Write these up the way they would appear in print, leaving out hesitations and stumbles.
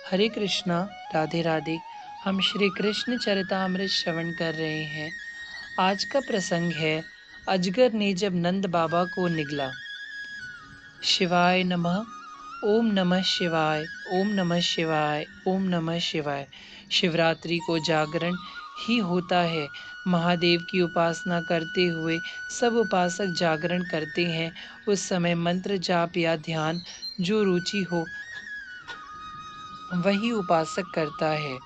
हरे कृष्णा। राधे राधे। हम श्री कृष्ण चरितामृत श्रवण कर रहे हैं। आज का प्रसंग है अजगर ने जब नंद बाबा को निगला। शिवाय नमः। ओम नमः शिवाय। ओम नमः शिवाय। ओम नमः शिवाय। शिवरात्रि को जागरण ही होता है। महादेव की उपासना करते हुए सब उपासक जागरण करते हैं। उस समय मंत्र जाप या ध्यान जो रुचि हो वही उपासक करता है।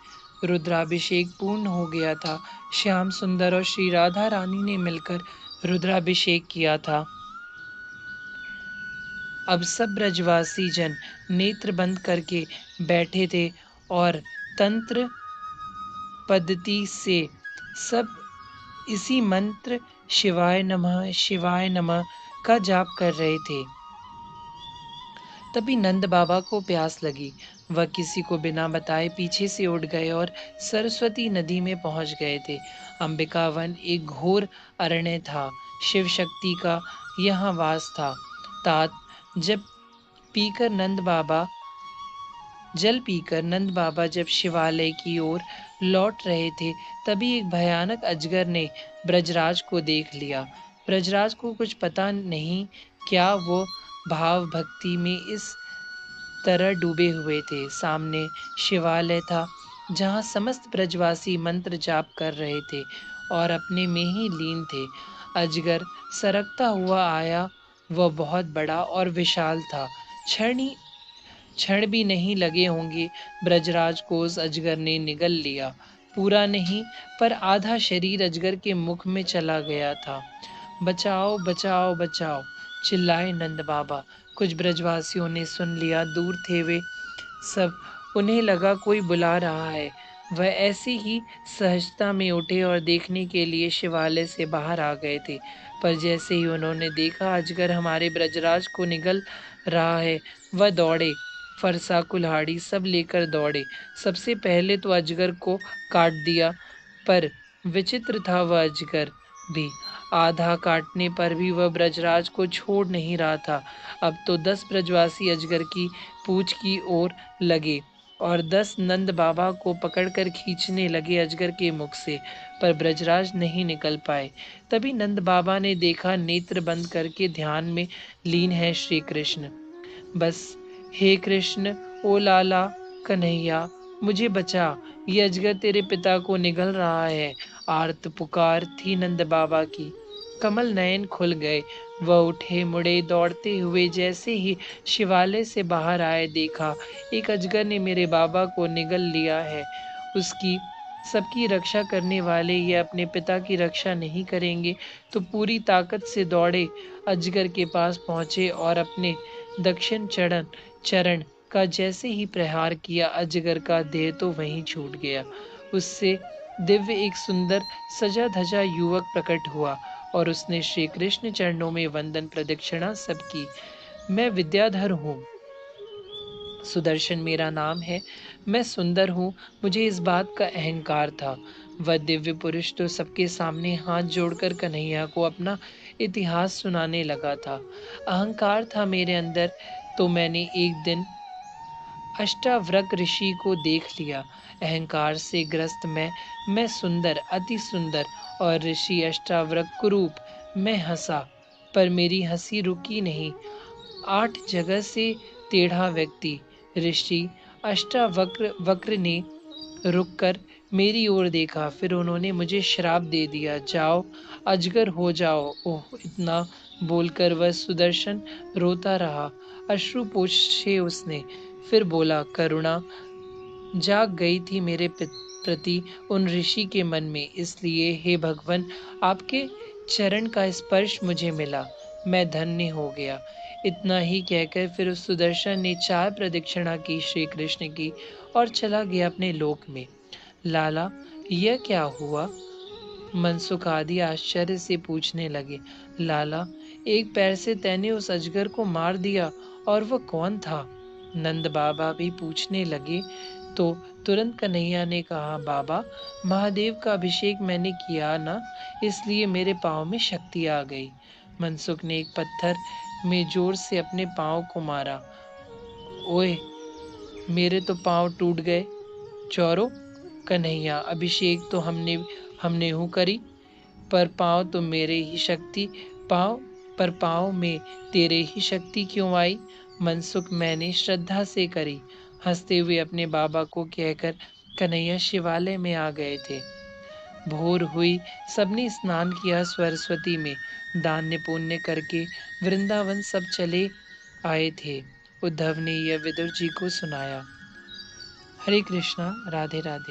रुद्राभिषेक पूर्ण हो गया था। श्याम सुंदर और श्री राधा रानी ने मिलकर रुद्राभिषेक किया था। अब सब ब्रजवासी जन नेत्र बंद करके बैठे थे और तंत्र पद्धति से सब इसी मंत्र शिवाय नमः का जाप कर रहे थे। तभी नंद बाबा को प्यास लगी। वह किसी को बिना बताए पीछे से उठ गए और सरस्वती नदी में पहुंच गए थे। अंबिका वन एक घोर अरण्य था। शिव शक्ति का यहाँ वास था। तात जब पीकर नंद बाबा जल पीकर नंद बाबा जब शिवालय की ओर लौट रहे थे, तभी एक भयानक अजगर ने ब्रजराज को देख लिया। ब्रजराज को कुछ पता नहीं क्या वो भाव भक्ति में इस तरह डूबे हुए थे। सामने शिवालय था जहाँ समस्त ब्रजवासी मंत्र जाप कर रहे थे और अपने में ही लीन थे। अजगर सरकता हुआ आया। वह बहुत बड़ा और विशाल था। क्षण भी नहीं लगे होंगे ब्रजराज को उस अजगर ने निगल लिया। पूरा नहीं पर आधा शरीर अजगर के मुख में चला गया था। बचाओ बचाओ बचाओ, चिल्लाए नंद बाबा। कुछ ब्रजवासियों ने सुन लिया। दूर थे वे सब। उन्हें लगा कोई बुला रहा है। वह ऐसे ही सहजता में उठे और देखने के लिए शिवालय से बाहर आ गए थे। पर जैसे ही उन्होंने देखा अजगर हमारे ब्रजराज को निगल रहा है, वह दौड़े। फरसा कुल्हाड़ी सब लेकर दौड़े। सबसे पहले तो अजगर को काट दिया, पर विचित्र था वह अजगर भी। आधा काटने पर भी वह ब्रजराज को छोड़ नहीं रहा था। अब तो 10 ब्रजवासी अजगर की पूंछ की ओर लगे और 10 नंद बाबा को पकड़कर खींचने लगे अजगर के मुख से, पर ब्रजराज नहीं निकल पाए। तभी नंद बाबा ने देखा, नेत्र बंद करके ध्यान में लीन है श्री कृष्ण। बस, हे कृष्ण, ओ लाला कन्हैया, मुझे बचा, ये अजगर तेरे पिता को निगल रहा है। आर्त पुकार थी नंद बाबा की। कमल नयन खुल गए। वह उठे मुड़े दौड़ते हुए जैसे ही शिवालय से बाहर आए, देखा एक अजगर ने मेरे बाबा को निगल लिया है। उसकी सबकी रक्षा करने वाले ये अपने पिता की रक्षा नहीं करेंगे, तो पूरी ताकत से दौड़े अजगर के पास पहुंचे और अपने दक्षिण चरण का जैसे ही प्रहार किया, अजगर का देह तो वहीं छूट गया। उससे दिव्य एक सुंदर सजा धजा युवक प्रकट हुआ और उसने श्री कृष्ण चरणों में वंदन प्रदक्षिणा सब की। मैं विद्याधर हूँ, सुदर्शन मेरा नाम है। मैं सुंदर हूँ, मुझे इस बात का अहंकार था। वह दिव्य पुरुष तो सबके सामने हाथ जोड़कर कन्हैया को अपना इतिहास सुनाने लगा था। अहंकार था मेरे अंदर तो मैंने एक दिन अष्टावक्र ऋषि को देख लिया। अहंकार से ग्रस्त मैं सुंदर, अति सुंदर, और ऋषि अष्टावक्र कुरूप। मैं हंसा, पर मेरी हंसी रुकी नहीं। 8 जगह से टेढ़ा व्यक्ति ऋषि अष्टावक्र ने रुककर मेरी ओर देखा। फिर उन्होंने मुझे श्राप दे दिया, जाओ अजगर हो जाओ। ओह, इतना बोलकर वह सुदर्शन रोता रहा। अश्रु पोंछे उसने। फिर बोला, करुणा जाग गई थी मेरे प्रति उन ऋषि के मन में, इसलिए हे भगवान, आपके चरण का स्पर्श मुझे मिला, मैं धन्य हो गया। इतना ही कहकर फिर उस सुदर्शन ने 4 प्रदक्षिणा की श्री कृष्ण की और चला गया अपने लोक में। लाला, यह क्या हुआ? मनसुख आदि आश्चर्य से पूछने लगे। लाला, एक पैर से तैने उस अजगर को मार दिया, और वह कौन था? नंद बाबा भी पूछने लगे तो तुरंत कन्हैया ने कहा, बाबा, महादेव का अभिषेक मैंने किया ना, इसलिए मेरे पाँव में शक्ति आ गई। मनसुख ने एक पत्थर में जोर से अपने पाँव को मारा। ओए, मेरे तो पाँव टूट गए। चौरो कन्हैया, अभिषेक तो हमने हूँ करी, पर पाँव तो मेरे ही शक्ति पाँव पर पाँव में तेरे ही शक्ति क्यों आई? मनसुख मैंने श्रद्धा से करी। हंसते हुए अपने बाबा को कहकर कन्हैया शिवालय में आ गए थे। भोर हुई, सबने स्नान किया सरस्वती में, दान्य पुण्य करके वृंदावन सब चले आए थे। उद्धव ने यह विदुर जी को सुनाया। हरे कृष्णा, राधे राधे।